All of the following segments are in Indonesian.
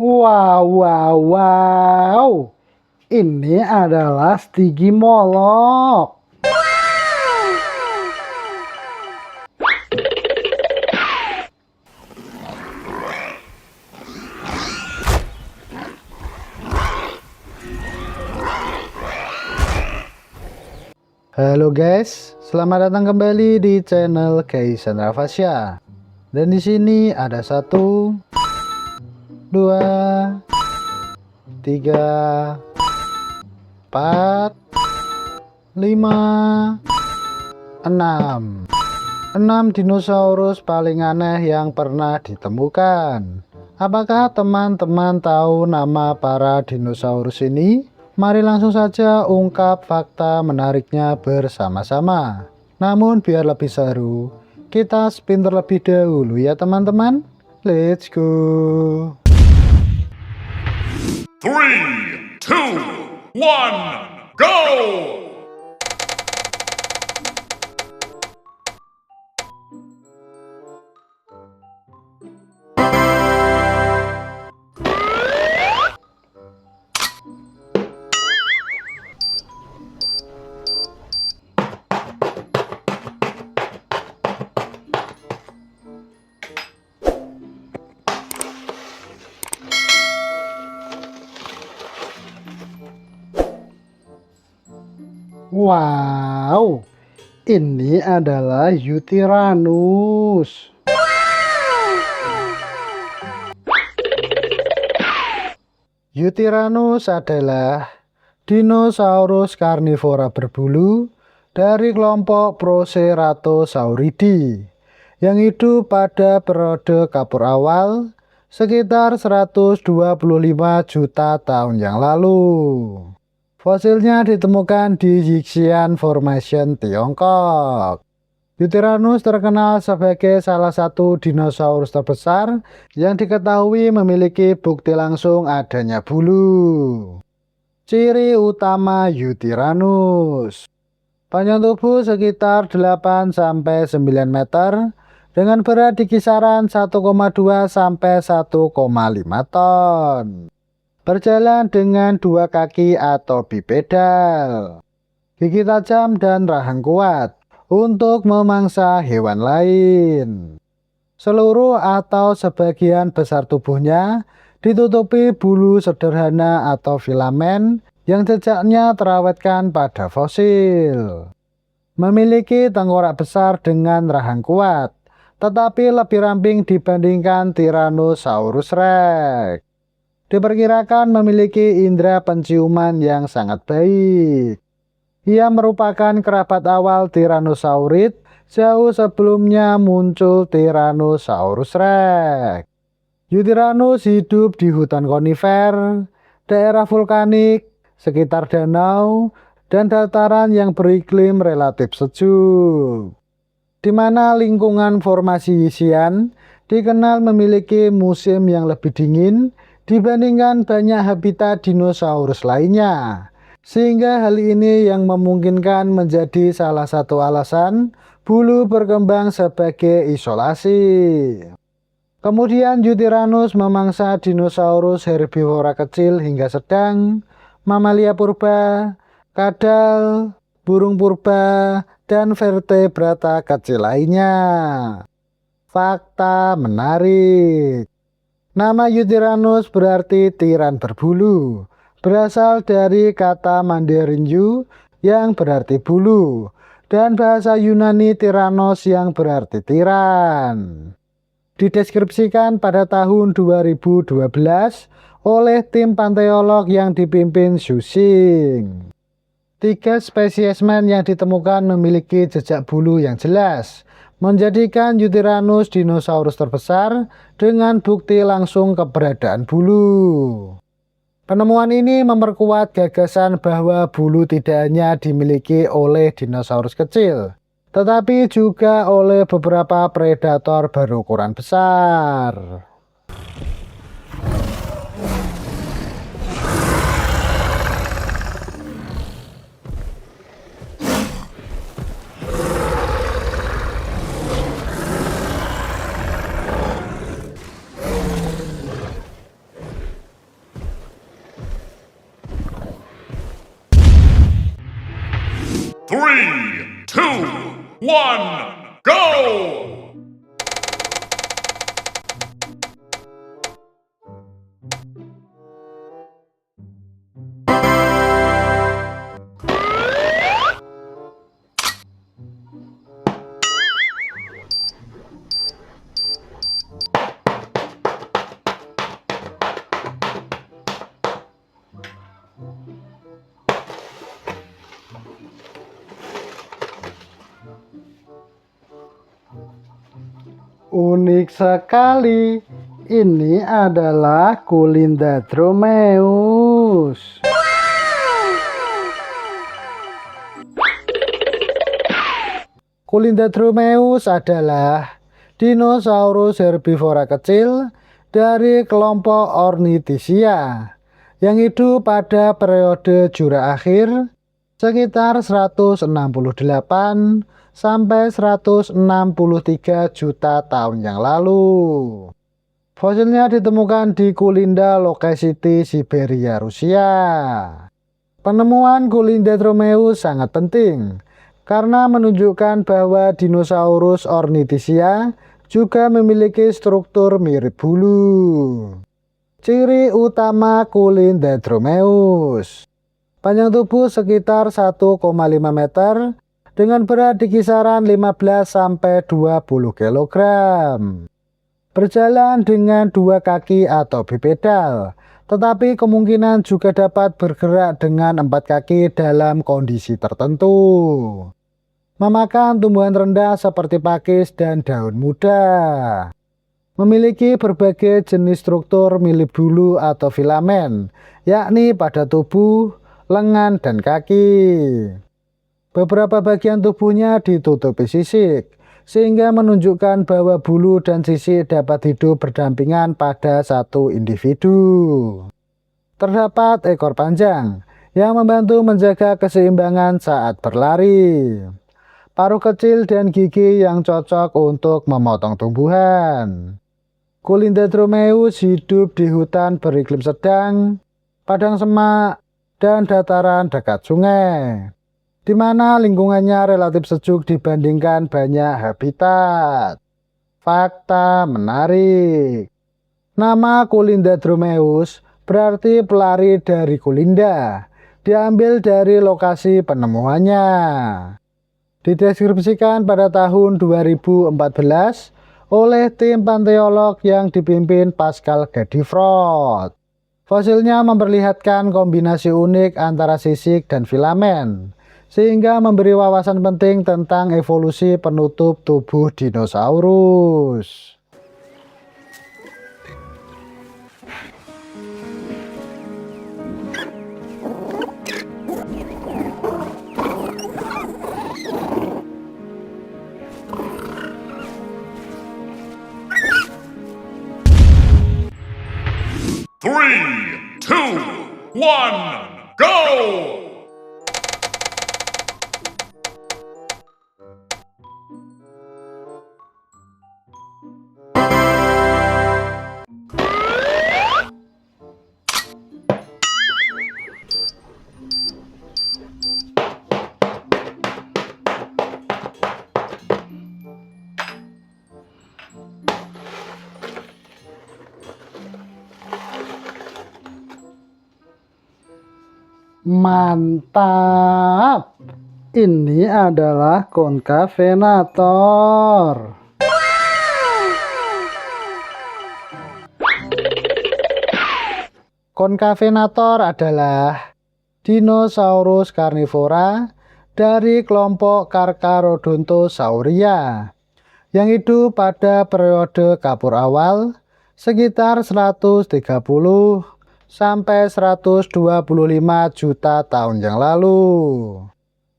Wow, wow, wow. Ini adalah Stygimoloch. Halo guys, selamat datang kembali di channel Kaisen Rafasya. Dan di sini ada 1, 2, 3, 4, 5, 6. 6 dinosaurus paling aneh yang pernah ditemukan. Apakah teman-teman tahu nama para dinosaurus ini? Mari langsung saja ungkap fakta menariknya bersama-sama. Namun biar lebih seru, kita spin terlebih dahulu ya teman-teman. Let's go. 3, 2, 1, go! Wow, ini adalah Yutyrannus. Yutyrannus adalah dinosaurus karnivora berbulu dari kelompok Proceratosauridae yang hidup pada periode Kapur awal sekitar 125 juta tahun yang lalu. Fosilnya ditemukan di Yixian Formation, Tiongkok. Yutyrannus terkenal sebagai salah satu dinosaurus terbesar yang diketahui memiliki bukti langsung adanya bulu. Ciri utama Yutyrannus: panjang tubuh sekitar 8-9 meter dengan berat di kisaran 1,2 sampai 1,5 ton. Berjalan dengan 2 kaki atau bipedal. Gigi tajam dan rahang kuat untuk memangsa hewan lain. Seluruh atau sebagian besar tubuhnya ditutupi bulu sederhana atau filamen yang jejaknya terawetkan pada fosil. Memiliki tengkorak besar dengan rahang kuat, tetapi lebih ramping dibandingkan Tyrannosaurus Rex. Diperkirakan memiliki indera penciuman yang sangat baik. Ia merupakan kerabat awal Tyrannosaurid jauh sebelumnya muncul Tyrannosaurus Rex. Yutyrannus hidup di hutan konifer, daerah vulkanik, sekitar danau, dan dataran yang beriklim relatif sejuk, di mana lingkungan formasi Yixian dikenal memiliki musim yang lebih dingin dibandingkan banyak habitat dinosaurus lainnya, sehingga hal ini yang memungkinkan menjadi salah satu alasan bulu berkembang sebagai isolasi. Kemudian Yutyrannus memangsa dinosaurus herbivora kecil hingga sedang, mamalia purba, kadal, burung purba, dan vertebrata kecil lainnya. Fakta menarik: nama Yutyrannus berarti tiran berbulu, berasal dari kata Mandarin Yu yang berarti bulu, dan bahasa Yunani Tyrannos yang berarti tiran. Dideskripsikan pada tahun 2012 oleh tim panteolog yang dipimpin Xu Xing. 3 spesiesmen yang ditemukan memiliki jejak bulu yang jelas, menjadikan Yutyrannus dinosaurus terbesar dengan bukti langsung keberadaan bulu. Penemuan ini memperkuat gagasan bahwa bulu tidak hanya dimiliki oleh dinosaurus kecil, tetapi juga oleh beberapa predator berukuran besar. 3, 2, 1, go! Unik sekali, ini adalah Kulinda dromeus. Kulinda dromeus adalah dinosaurus herbivora kecil dari kelompok Ornithischia yang hidup pada periode Jura akhir sekitar 168 sampai 163 juta tahun yang lalu. Fosilnya ditemukan di Kulinda Lokacity, Siberia, Rusia. Penemuan Kulinda dromeus sangat penting karena menunjukkan bahwa dinosaurus Ornithischia juga memiliki struktur mirip bulu. Ciri utama Kulinda dromeus: panjang tubuh sekitar 1,5 meter dengan berat di kisaran 15 sampai 20 kg. Berjalan dengan 2 kaki atau bipedal, tetapi kemungkinan juga dapat bergerak dengan 4 kaki dalam kondisi tertentu. Memakan tumbuhan rendah seperti pakis dan daun muda. Memiliki berbagai jenis struktur mirip bulu atau filamen, yakni pada tubuh, lengan, dan kaki. Beberapa bagian tubuhnya ditutupi sisik, sehingga menunjukkan bahwa bulu dan sisik dapat hidup berdampingan pada satu individu. Terdapat ekor panjang yang membantu menjaga keseimbangan saat berlari. Paruh kecil dan gigi yang cocok untuk memotong tumbuhan. Kulinda dromeus hidup di hutan beriklim sedang, padang semak, dan dataran dekat sungai, di mana lingkungannya relatif sejuk dibandingkan banyak habitat. Fakta menarik: nama Kulinda dromeus berarti pelari dari Kulinda, diambil dari lokasi penemuannya. Dideskripsikan pada tahun 2014 oleh tim panteolog yang dipimpin Pascal Gadifrot. Fosilnya memperlihatkan kombinasi unik antara sisik dan filamen, sehingga memberi wawasan penting tentang evolusi penutup tubuh dinosaurus. Three, two, one, go! Mantap! Ini adalah Concavenator. Concavenator adalah dinosaurus karnivora dari kelompok Carcharodontosauria yang hidup pada periode Kapur awal sekitar 130 sampai 125 juta tahun yang lalu.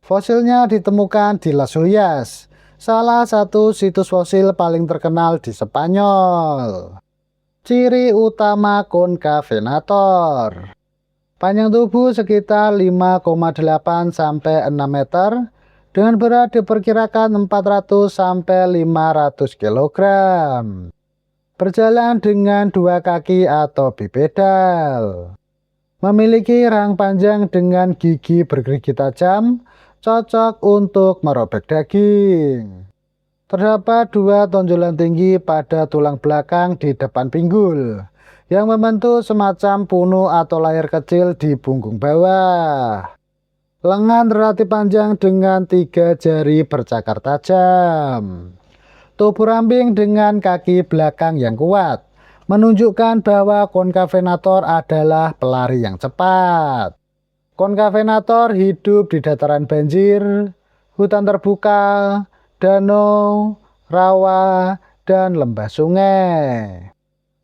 Fosilnya ditemukan di Las Huyas, salah satu situs fosil paling terkenal di Spanyol. Ciri utama Concavenator: panjang tubuh sekitar 5,8 sampai 6 meter dengan berat diperkirakan 400 sampai 500 kg. Berjalan dengan 2 kaki atau bipedal. Memiliki rahang panjang dengan gigi bergerigi tajam cocok untuk merobek daging. Terdapat dua tonjolan tinggi pada tulang belakang di depan pinggul yang membentuk semacam puno atau layar kecil di punggung bawah. Lengan relatif panjang dengan 3 jari bercakar tajam. Tubuh ramping dengan kaki belakang yang kuat, menunjukkan bahwa konkavenator adalah pelari yang cepat. Konkavenator hidup di dataran banjir, hutan terbuka, danau, rawa, dan lembah sungai.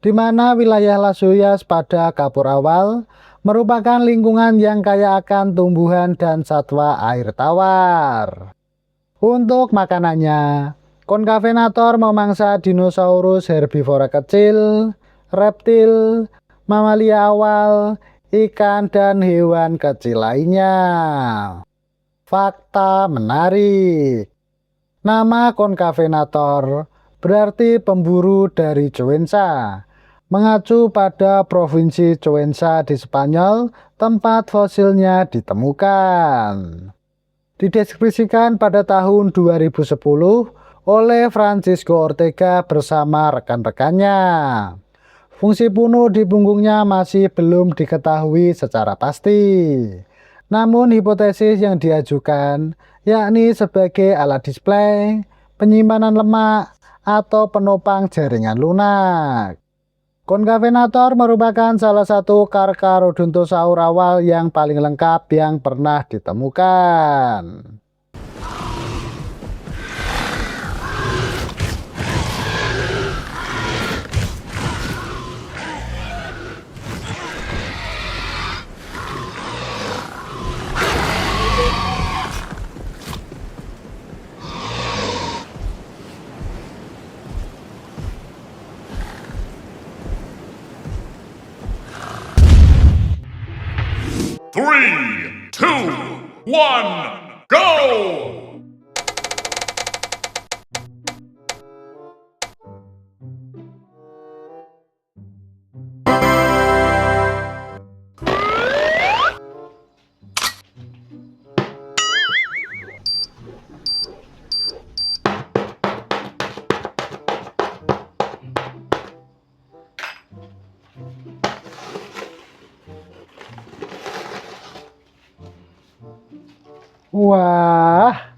Di mana wilayah Las Joyas pada kapur awal merupakan lingkungan yang kaya akan tumbuhan dan satwa air tawar. Untuk makanannya, konkavenator memangsa dinosaurus herbivora kecil, reptil, mamalia awal, ikan, dan hewan kecil lainnya. Fakta menarik. Nama konkavenator berarti pemburu dari Cuenca, mengacu pada provinsi Cuenca di Spanyol tempat fosilnya ditemukan. Dideskripsikan pada tahun 2010 oleh Francisco Ortega bersama rekan-rekannya. Fungsi puno di punggungnya masih belum diketahui secara pasti. Namun hipotesis yang diajukan yakni sebagai alat display, penyimpanan lemak, atau penopang jaringan lunak. Konkavenator merupakan salah satu Carcharodontosaur awal yang paling lengkap yang pernah ditemukan. Three, two, one, go! Wah,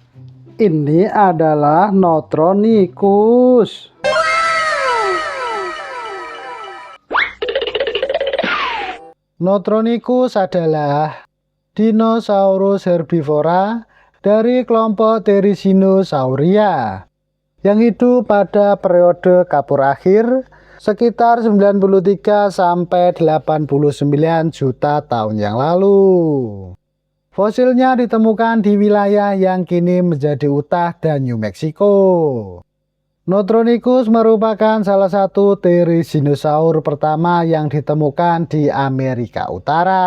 ini adalah Notronicus. Notronicus adalah dinosaurus herbivora dari kelompok Therizzinosauria yang hidup pada periode kapur akhir sekitar 93 sampai 89 juta tahun yang lalu. Fosilnya ditemukan di wilayah yang kini menjadi Utah dan New Mexico. Notronicus merupakan salah satu therizinosaur pertama yang ditemukan di Amerika Utara.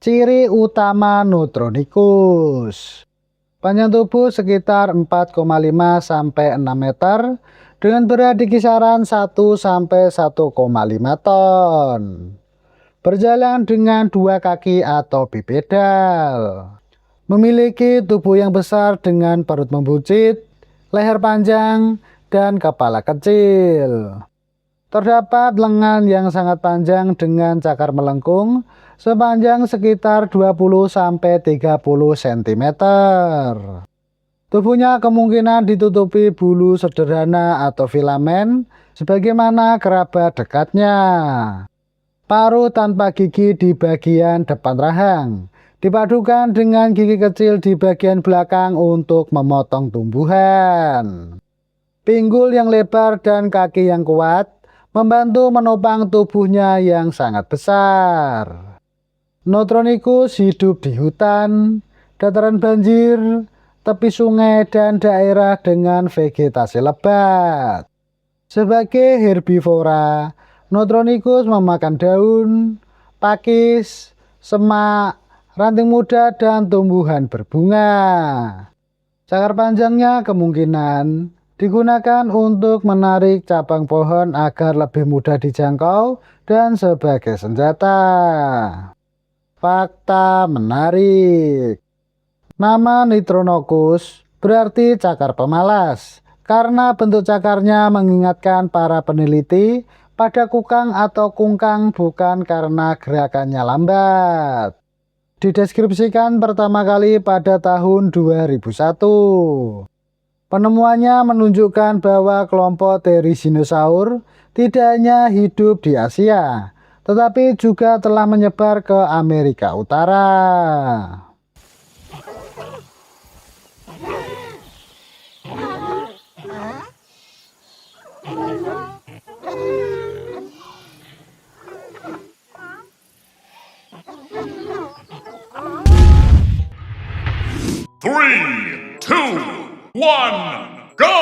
Ciri utama Notronicus: panjang tubuh sekitar 4,5 sampai 6 meter dengan berat di kisaran 1 sampai 1,5 ton. Berjalan dengan 2 kaki atau bipedal. Memiliki tubuh yang besar dengan perut membuncit, leher panjang, dan kepala kecil. Terdapat lengan yang sangat panjang dengan cakar melengkung sepanjang sekitar 20 sampai 30 cm. Tubuhnya kemungkinan ditutupi bulu sederhana atau filamen sebagaimana kerabat dekatnya. Paruh tanpa gigi di bagian depan rahang, dipadukan dengan gigi kecil di bagian belakang untuk memotong tumbuhan. Pinggul yang lebar dan kaki yang kuat membantu menopang tubuhnya yang sangat besar. Notronicus hidup di hutan, dataran banjir, tepi sungai, dan daerah dengan vegetasi lebat. Sebagai herbivora, Notronicus memakan daun, pakis, semak, ranting muda, dan tumbuhan berbunga. Cakar panjangnya kemungkinan digunakan untuk menarik cabang pohon agar lebih mudah dijangkau dan sebagai senjata. Fakta menarik: Nama Nitronochus berarti cakar pemalas, karena bentuk cakarnya mengingatkan para peneliti pada kukang atau kungkang bukan karena gerakannya lambat. Dideskripsikan pertama kali pada tahun 2001. Penemuannya menunjukkan bahwa kelompok Therizinosaur tidak hanya hidup di Asia, tetapi juga telah menyebar ke Amerika Utara. Three, two, one, go!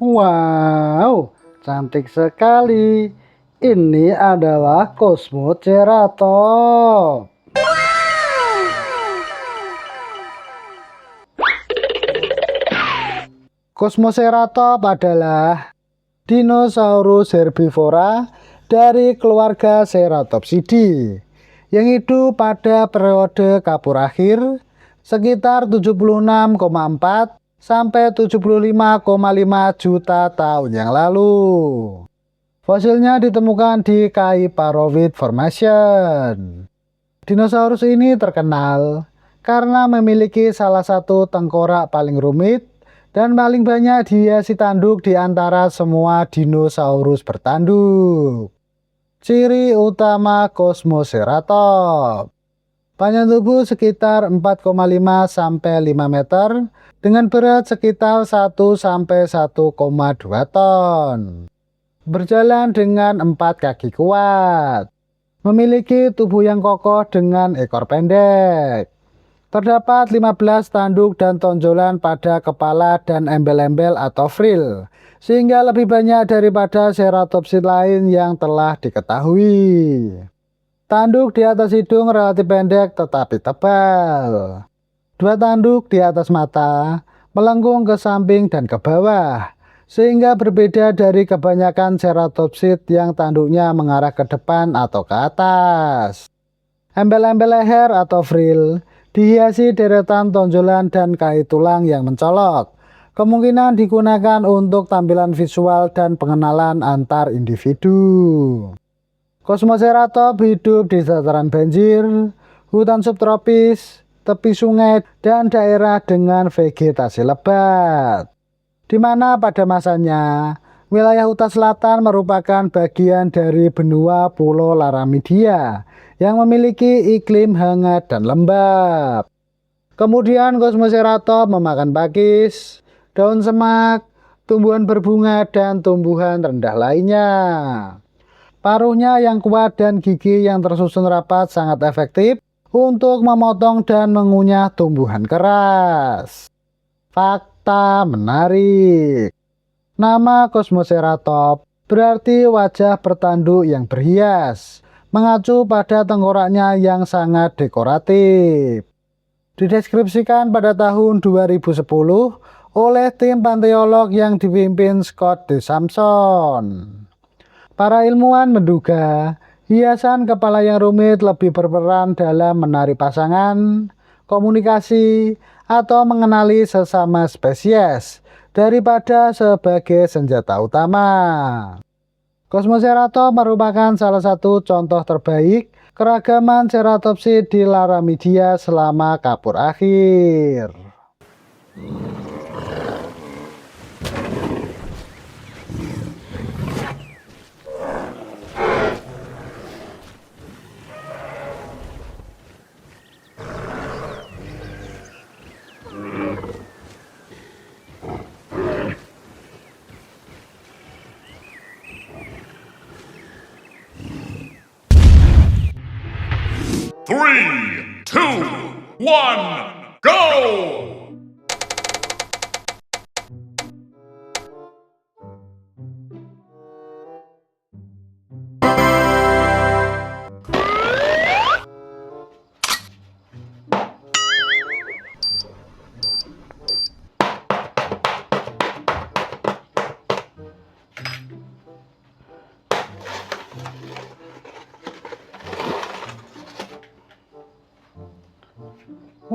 Wow, cantik sekali. Ini adalah Cosmoceratops. Cosmoceratops adalah dinosaurus herbivora dari keluarga Ceratopsidae yang hidup pada periode Kapur akhir sekitar 76,4 sampai 75,5 juta tahun yang lalu. Fosilnya ditemukan di Kaiparowit Formation. Dinosaurus ini terkenal karena memiliki salah satu tengkorak paling rumit dan paling banyak dihiasi tanduk di antara semua dinosaurus bertanduk. Ciri utama Cosmoceratops: panjang tubuh sekitar 4,5 sampai 5 meter dengan berat sekitar 1 sampai 1,2 ton. Berjalan dengan 4 kaki kuat. Memiliki tubuh yang kokoh dengan ekor pendek. Terdapat 15 tanduk dan tonjolan pada kepala dan embel-embel atau frill, sehingga lebih banyak daripada ceratopsid lain yang telah diketahui. Tanduk di atas hidung relatif pendek tetapi tebal. 2 tanduk di atas mata melengkung ke samping dan ke bawah, sehingga berbeda dari kebanyakan ceratopsid yang tanduknya mengarah ke depan atau ke atas. Embel-embel leher atau frill dihiasi deretan tonjolan dan kait tulang yang mencolok. Kemungkinan digunakan untuk tampilan visual dan pengenalan antar individu. Cosmoceratops hidup di dataran banjir, hutan subtropis, tepi sungai, dan daerah dengan vegetasi lebat. Di mana pada masanya, wilayah Utah Selatan merupakan bagian dari benua Pulau Laramidia yang memiliki iklim hangat dan lembab. Kemudian Cosmoceratops memakan pakis, daun semak, tumbuhan berbunga, dan tumbuhan rendah lainnya. Paruhnya yang kuat dan gigi yang tersusun rapat sangat efektif untuk memotong dan mengunyah tumbuhan keras. Fakta menarik. Nama Cosmoceratops berarti wajah bertanduk yang berhias, mengacu pada tengkoraknya yang sangat dekoratif. Dideskripsikan pada tahun 2010 oleh tim panteolog yang dipimpin Scott D. Sampson. Para ilmuwan menduga hiasan kepala yang rumit lebih berperan dalam menarik pasangan, komunikasi, atau mengenali sesama spesies daripada sebagai senjata utama. Cosmoceratops merupakan salah satu contoh terbaik keragaman ceratopsid di Laramidia selama Kapur akhir. Three, two, one, go!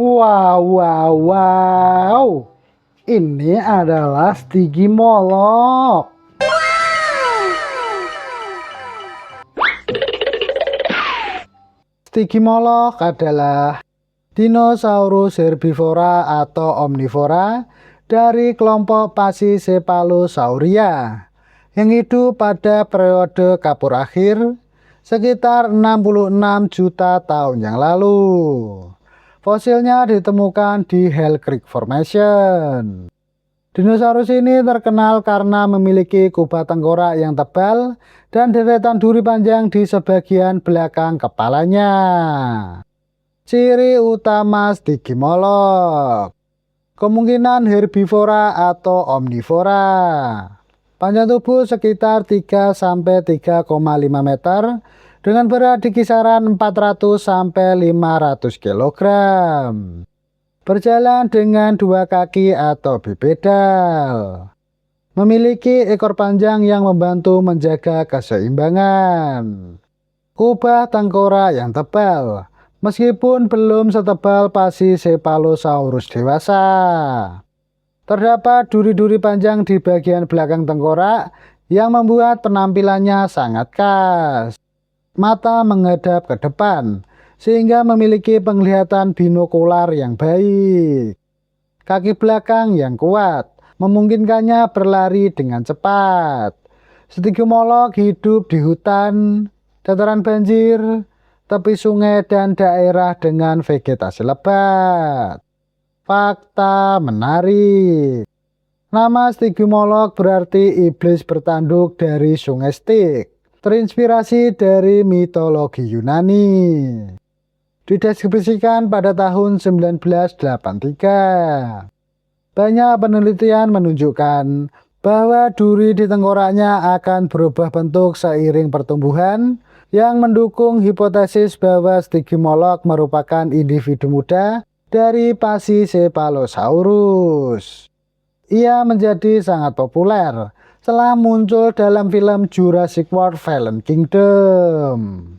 Wow, wow, wow. Ini adalah Stygimoloch. Stygimoloch adalah dinosaurus herbivora atau omnivora dari kelompok Pachycephalosauria yang hidup pada periode Kapur akhir sekitar 66 juta tahun yang lalu. Fosilnya ditemukan di Hell Creek Formation. Dinosaurus ini terkenal karena memiliki kubah tengkorak yang tebal dan deretan duri panjang di sebagian belakang kepalanya. Ciri utama Stygimoloch: kemungkinan herbivora atau omnivora. Panjang tubuh sekitar 3-3,5 meter dengan berat di kisaran 400-500 kg. Berjalan dengan 2 kaki atau bipedal. Memiliki ekor panjang yang membantu menjaga keseimbangan. Kubah tengkorak yang tebal, meskipun belum setebal Pachycephalosaurus dewasa. Terdapat duri-duri panjang di bagian belakang tengkorak yang membuat penampilannya sangat khas. Mata menghadap ke depan, sehingga memiliki penglihatan binokular yang baik. Kaki belakang yang kuat, memungkinkannya berlari dengan cepat. Stygimoloch hidup di hutan, dataran banjir, tepi sungai, dan daerah dengan vegetasi lebat. Fakta menarik: nama Stygimoloch berarti iblis bertanduk dari sungai Styx, terinspirasi dari mitologi Yunani. Dideskripsikan pada tahun 1983. Banyak penelitian menunjukkan bahwa duri di tengkoraknya akan berubah bentuk seiring pertumbuhan, yang mendukung hipotesis bahwa Stygimoloch merupakan individu muda dari Pachycephalosaurus. Ia menjadi sangat populer setelah muncul dalam film Jurassic World Fallen Kingdom.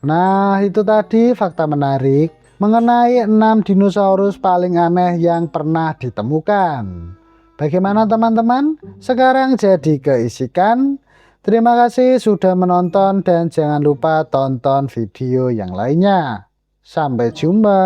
Nah, itu tadi fakta menarik mengenai 6 dinosaurus paling aneh yang pernah ditemukan. Bagaimana teman-teman? Sekarang jadi keisikan. Terima kasih sudah menonton dan jangan lupa tonton video yang lainnya. Sampai jumpa.